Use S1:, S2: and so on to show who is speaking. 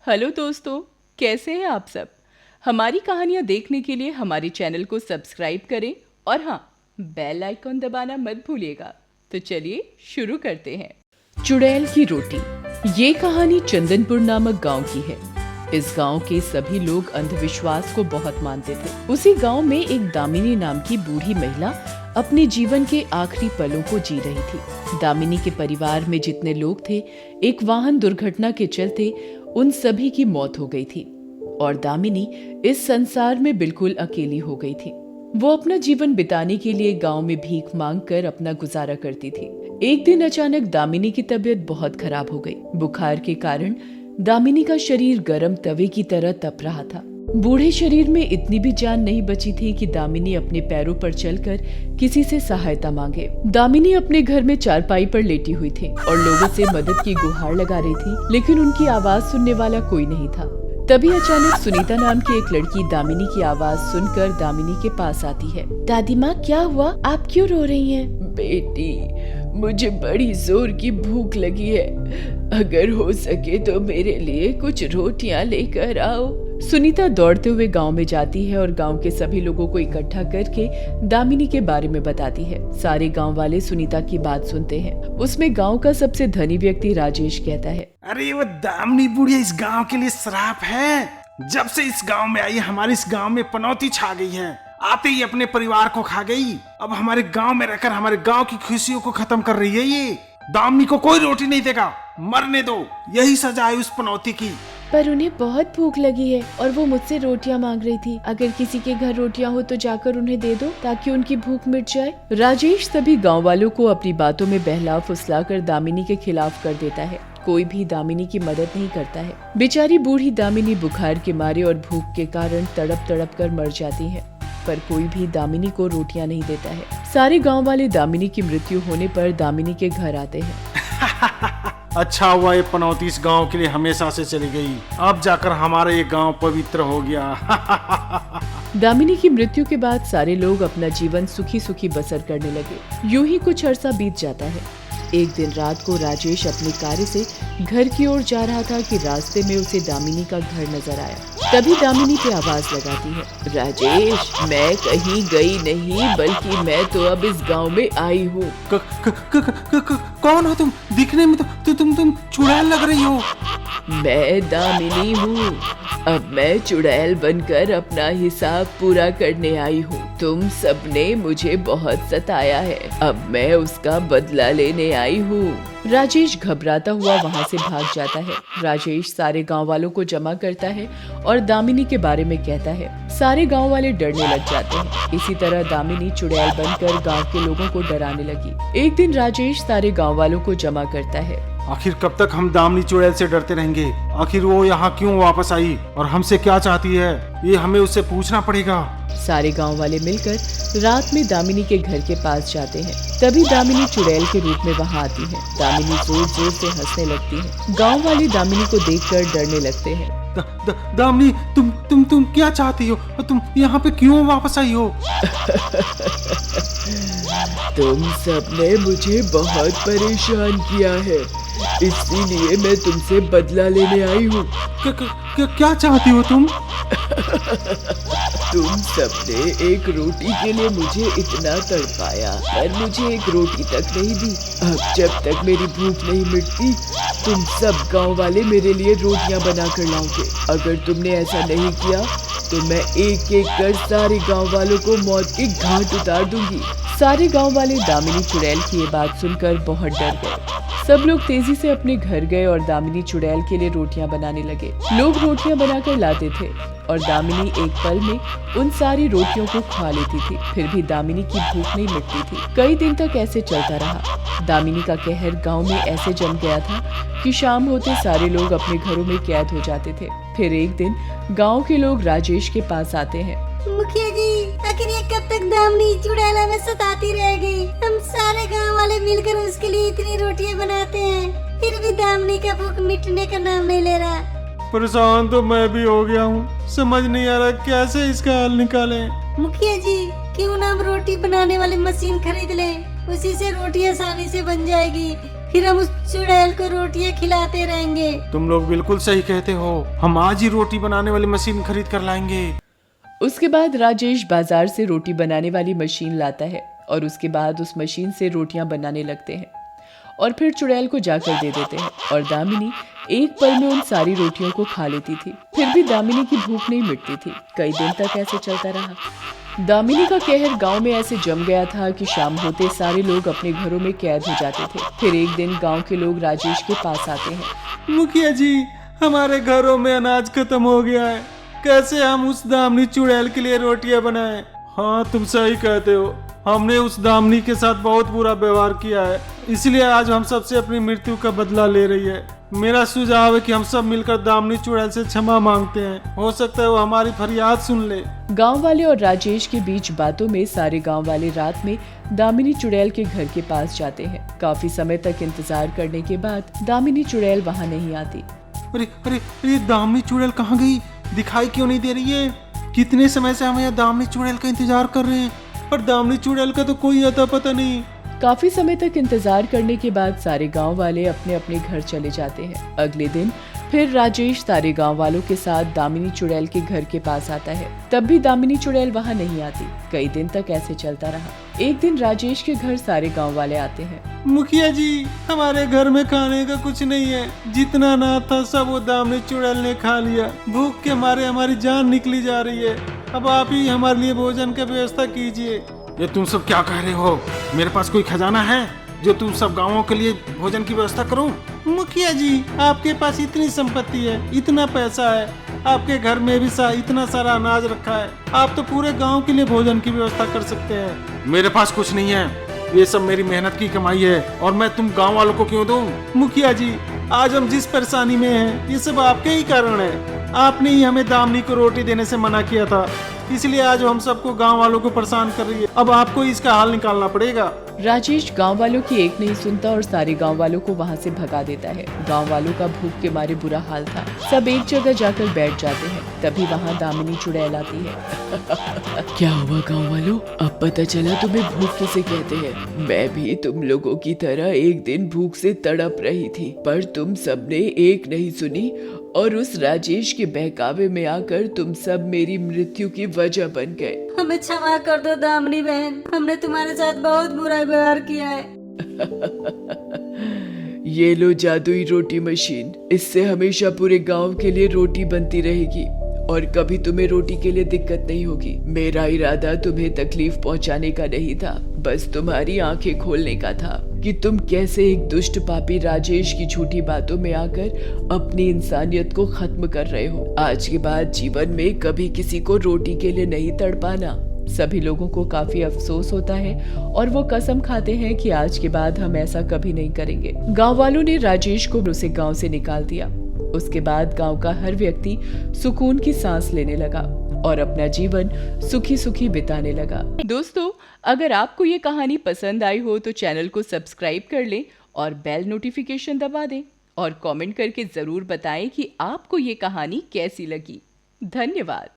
S1: Hello दोस्तों, कैसे हैं आप सब। हमारी कहानियाँ देखने के लिए हमारे चैनल को सब्सक्राइब करें और हाँ, बेल आइकॉन दबाना मत भूलिएगा। तो चलिए शुरू करते हैं। चुड़ैल की रोटी। ये कहानी चंदनपुर नामक गांव की है। इस गांव के सभी लोग अंधविश्वास को बहुत मानते थे। उसी गांव में एक दामिनी नाम की बूढ़ी महिला अपने जीवन के आखिरी पलों को जी रही थी। दामिनी के परिवार में जितने लोग थे, एक वाहन दुर्घटना के चलते उन सभी की मौत हो गई थी और दामिनी इस संसार में बिल्कुल अकेली हो गई थी। वो अपना जीवन बिताने के लिए गांव में भीख मांगकर अपना गुजारा करती थी। एक दिन अचानक दामिनी की तबीयत बहुत खराब हो गई। बुखार के कारण दामिनी का शरीर गर्म तवे की तरह तप रहा था। बूढ़े शरीर में इतनी भी जान नहीं बची थी कि दामिनी अपने पैरों पर चलकर किसी से सहायता मांगे। दामिनी अपने घर में चारपाई पर लेटी हुई थी और लोगों से मदद की गुहार लगा रही थी, लेकिन उनकी आवाज सुनने वाला कोई नहीं था। तभी अचानक सुनीता नाम की एक लड़की दामिनी की आवाज सुनकर दामिनी के पास आती है। दादी माँ, क्या हुआ? आप क्यों रो रही हैं?
S2: बेटी, मुझे बड़ी जोर की भूख लगी है। अगर हो सके तो मेरे लिए कुछ रोटियां लेकर आओ।
S1: सुनीता दौड़ते हुए गांव में जाती है और गांव के सभी लोगों को इकट्ठा करके दामिनी के बारे में बताती है। सारे गांव वाले सुनीता की बात सुनते हैं। उसमें गांव का सबसे धनी व्यक्ति राजेश कहता है,
S3: अरे वो दामिनी बुढ़िया इस गांव के लिए श्राप है। जब से इस गांव में आई, हमारे इस गांव में पनौती छा गई है। आते ही अपने परिवार को खा गई। अब हमारे गांव में रहकर हमारे गांव की खुशियों को खत्म कर रही है। ये दामिनी को कोई रोटी नहीं देगा, मरने दो। यही सजा है उस पनौती की।
S4: पर उन्हें बहुत भूख लगी है और वो मुझसे रोटियां मांग रही थी। अगर किसी के घर रोटियां हो तो जाकर उन्हें दे दो ताकि उनकी भूख मिट जाए।
S1: राजेश सभी गांव वालों को अपनी बातों में बहला फुसलाकर दामिनी के खिलाफ कर देता है। कोई भी दामिनी की मदद नहीं करता है। बेचारी बूढ़ी दामिनी बुखार के मारे और भूख के कारण तड़प तड़प कर मर जाती है, पर कोई भी दामिनी को रोटियां नहीं देता है। सारे गांव वाले दामिनी की मृत्यु होने पर दामिनी के घर आते हैं।
S3: अच्छा हुआ ये पनौती इस गांव के लिए हमेशा से चली गई। अब जाकर हमारा ये गांव पवित्र हो गया।
S1: दामिनी की मृत्यु के बाद सारे लोग अपना जीवन सुखी सुखी बसर करने लगे। यूं ही कुछ अरसा बीत जाता है। एक दिन रात को राजेश अपनी कार से घर की ओर जा रहा था कि रास्ते में उसे दामिनी का घर नजर आया। तभी दामिनी पे आवाज लगाती है,
S2: राजेश, मैं कहीं गई नहीं, बल्कि मैं तो अब इस गांव में आई हूँ।
S3: कौन हो तुम? दिखने में तो तुम चुड़ैल लग रही हो।
S2: मैं दामिनी हूँ। अब मैं चुड़ैल बनकर अपना हिसाब पूरा करने आई हूँ। तुम सबने मुझे बहुत सताया है, अब मैं उसका बदला लेने आई हूँ।
S1: राजेश घबराता हुआ वहाँ से भाग जाता है। राजेश सारे गांव वालों को जमा करता है और दामिनी के बारे में कहता है। सारे गांव वाले डरने लग जाते हैं। इसी तरह दामिनी चुड़ैल बनकर गांव के लोगों को डराने लगी। एक दिन राजेश सारे गांव वालों को जमा करता है।
S3: आखिर कब तक हम दामिनी चुड़ैल से डरते रहेंगे? आखिर वो यहाँ क्यों वापस आई और हमसे क्या चाहती है? ये हमें उससे पूछना पड़ेगा।
S1: सारे गांव वाले मिलकर रात में दामिनी के घर के पास जाते हैं। तभी दामिनी चुड़ैल के रूप में वहां आती है। दामिनी जोर जोर से हंसने लगती है। गांव वाले दामिनी को देखकर डरने लगते हैं।
S3: दामिनी, तुम क्या चाहती हो? तुम यहाँ पे क्यों वापस आई हो?
S2: तुम सबने मुझे बहुत परेशान किया है, इसीलिए मैं तुमसे बदला लेने आई हूँ।
S3: क्या चाहती हो तुम?
S2: तुम सबने एक रोटी के लिए मुझे इतना तड़पाया, पर मुझे एक रोटी तक नहीं दी। अब जब तक मेरी भूख नहीं मिटती, तुम सब गांव वाले मेरे लिए रोटियां बना कर लाओगे। अगर तुमने ऐसा नहीं किया तो मैं एक एक कर सारे गांव वालों को मौत के घाट उतार दूंगी।
S1: सारे गांव वाले दामिनी चुड़ैल की ये बात सुनकर बहुत डर गए। सब लोग तेजी से अपने घर गए और दामिनी चुड़ैल के लिए रोटियां बनाने लगे। लोग रोटियां बनाकर लाते थे और दामिनी एक पल में उन सारी रोटियों को खा लेती थी। फिर भी दामिनी की भूख नहीं मिटती थी। कई दिन तक ऐसे चलता रहा। दामिनी का कहर गांव में ऐसे जम गया था कि शाम होते सारे लोग अपने घरों में कैद हो जाते थे। फिर एक दिन गांव के लोग राजेश के पास आते हैं।
S5: मुखिया जी, आखिर ये कब तक दामिनी चुड़ैल हमें सताती रहेगी? हम सारे गांव वाले मिलकर उसके लिए इतनी रोटियां बनाते हैं, फिर भी दामिनी का भूख मिटने का नाम नहीं ले रहा।
S3: परेशान तो मैं भी हो गया हूँ। समझ नहीं आ रहा कैसे इसका हल निकालें।
S5: मुखिया जी, क्यों ना हम रोटी बनाने वाली मशीन खरीद लें? उसी से रोटी आसानी से बन जाएगी। फिर हम उस चुड़ैल को रोटियां खिलाते रहेंगे।
S3: तुम लोग बिल्कुल सही कहते हो, हम आज ही रोटी बनाने वाली मशीन खरीद कर लाएंगे।
S1: उसके बाद राजेश बाजार से रोटी बनाने वाली मशीन लाता है और उसके बाद उस मशीन से रोटियां बनाने लगते हैं और फिर चुड़ैल को जाकर दे देते हैं और दामिनी एक पल में उन सारी रोटियों को खा लेती थी। फिर भी दामिनी की भूख नहीं मिटती थी। कई दिन तक ऐसे चलता रहा। दामिनी का कहर गांव में ऐसे जम गया था कि शाम होते सारे लोग अपने घरों में कैद हो जाते थे। फिर एक दिन गांव के लोग राजेश के पास आते हैं।
S3: मुखिया जी, हमारे घरों में अनाज खत्म हो गया है, कैसे हम उस दामनी चुड़ैल के लिए रोटियां बनाएं? हाँ, तुम सही कहते हो, हमने उस दामनी के साथ बहुत बुरा व्यवहार किया है, इसलिए आज हम सबसे अपनी मृत्यु का बदला ले रही है। मेरा सुझाव है कि हम सब मिलकर दामनी चुड़ैल से क्षमा मांगते हैं, हो सकता है वो हमारी फरियाद सुन ले।
S1: गांव वाले और राजेश के बीच बातों में सारे गांव वाले रात में दामिनी चुड़ैल के घर के पास जाते हैं। काफी समय तक इंतजार करने के बाद दामिनी चुड़ैल वहां नहीं आती।
S3: अरे अरे अरे, दामनी चुड़ैल कहाँ गई? दिखाई क्यों नहीं दे रही है? कितने समय से हम यहाँ दामनी चुड़ैल का इंतजार कर रहे हैं, पर दामनी चुड़ैल का तो कोई अता पता नहीं।
S1: काफी समय तक इंतजार करने के बाद सारे गांव वाले अपने अपने घर चले जाते हैं। अगले दिन फिर राजेश सारे गांव वालों के साथ दामिनी चुड़ैल के घर के पास आता है। तब भी दामिनी चुड़ैल वहां नहीं आती। कई दिन तक ऐसे चलता रहा। एक दिन राजेश के घर सारे गांव वाले आते हैं।
S3: मुखिया जी, हमारे घर में खाने का कुछ नहीं है, जितना अनाज था सब वो दामनी चुड़ैल ने खा लिया। भूख के मारे हमारी जान निकली जा रही है, अब आप ही हमारे लिए भोजन की व्यवस्था कीजिए। ये तुम सब क्या कह रहे हो? मेरे पास कोई खजाना है जो तुम सब गांवों के लिए भोजन की व्यवस्था करूं? मुखिया जी, आपके पास इतनी संपत्ति है, इतना पैसा है, आपके घर में भी इतना सारा अनाज रखा है, आप तो पूरे गांव के लिए भोजन की व्यवस्था कर सकते हैं। मेरे पास कुछ नहीं है, ये सब मेरी मेहनत की कमाई है और मैं तुम गांव वालों को क्यों दूं? मुखिया जी, आज हम जिस परेशानी में हैं, ये सब आपके ही कारण है। आपने ही हमें दामनी को रोटी देने से मना किया था, इसलिए आज हम सबको गांव वालों को परेशान कर रही है। अब आपको इसका हल निकालना पड़ेगा।
S1: राजेश गांव वालों की एक नहीं सुनता और सारे गांव वालों को वहां से भगा देता है। गांव वालों का भूख के मारे बुरा हाल था। सब एक जगह जाकर बैठ जाते हैं। तभी वहां दामिनी चुड़ैल आती है।
S2: क्या हुआ गांव वालों? अब पता चला तुम्हें भूख किसे कहते हैं। मैं भी तुम लोगों की तरह एक दिन भूख से तड़प रही थी, पर तुम सबने एक नहीं सुनी और उस राजेश के बहकावे में आकर तुम सब मेरी मृत्यु की वजह बन गए।
S5: हमें क्षमा कर दो दामनी बहन, हमने तुम्हारे साथ बहुत बुरा व्यवहार किया है।
S2: ये लो जादुई रोटी मशीन, इससे हमेशा पूरे गांव के लिए रोटी बनती रहेगी और कभी तुम्हें रोटी के लिए दिक्कत नहीं होगी। मेरा इरादा तुम्हें तकलीफ पहुंचाने का नहीं था, बस तुम्हारी आंखें खोलने का था कि तुम कैसे एक दुष्ट पापी राजेश की झूठी बातों में आकर अपनी इंसानियत को खत्म कर रहे हो। आज के बाद जीवन में कभी किसी को रोटी के लिए नहीं तड़पाना।
S1: सभी लोगों को काफी अफसोस होता है और वो कसम खाते हैं कि आज के बाद हम ऐसा कभी नहीं करेंगे। गांव वालों ने राजेश को उसे गांव से निकाल दिया। उसके बाद गांव का हर व्यक्ति सुकून की सांस लेने लगा और अपना जीवन सुखी सुखी बिताने लगा। दोस्तों, अगर आपको ये कहानी पसंद आई हो तो चैनल को सब्सक्राइब कर लें और बेल नोटिफिकेशन दबा दें और कमेंट करके जरूर बताएं कि आपको ये कहानी कैसी लगी। धन्यवाद।